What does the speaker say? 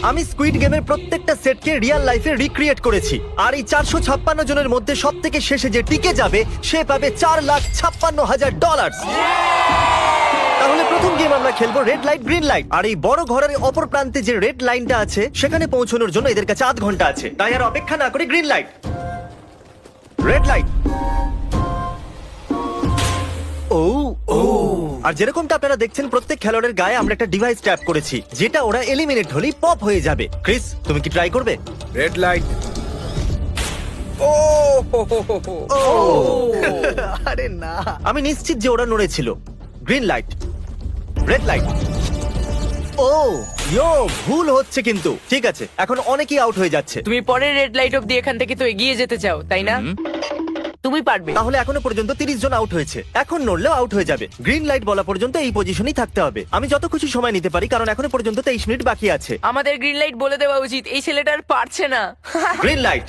আমি স্কুইড গেমের প্রত্যেকটা সেটকে রিয়েল লাইফে রিক্রিয়েট করেছি আর এই 456 জনের মধ্যে সব থেকে শেষে যে টিকে যাবে সে পাবে $4,56,000। তাহলে প্রথম গেম আমরা খেলবো রেড লাইট গ্রিন লাইট। আর এই বড় ঘরের অপর প্রান্তে যে রেড লাইনটা আছে সেখানে পৌঁছানোর জন্য এদের কাছে 8 ঘন্টা আছে। তাই আর অপেক্ষা না করে গ্রিন লাইট, রেড লাইট। ও ও আর যেরকমটা আপনারা দেখছেন প্রত্যেক খেলোয়াড়ের গায়ে আমরা একটা ডিভাইস ট্যাপ করেছি যেটা ওরা এলিমিনেট হলেই পপ হয়ে যাবে। ক্রিস, তুমি কি ট্রাই করবে? Red light. ও আরে না, আমি নিশ্চিত যে ওরা নড়েছিল। Green light, red light. ও ইয়ো, ভুল হচ্ছে কিন্তু। ঠিক আছে, এখন অনেকেই আউট হয়ে যাচ্ছে। তুমি পরের রেড লাইট অব্দি এখান থেকে তো এগিয়ে যেতে চাও, তাই না? তুমি পারবে। তাহলে এখনো পর্যন্ত 30 জন আউট হয়েছে। এখন নড়লেও আউট হয়ে যাবে। গ্রিন লাইট বলা পর্যন্ত এই পজিশনেই থাকতে হবে। আমি যত খুশি সময় নিতে পারি কারণ এখনো পর্যন্ত 23 মিনিট বাকি আছে। আমাদের গ্রিন লাইট বলে দেওয়া উচিত, এই ছেলেটা আর পারছে না। Green light.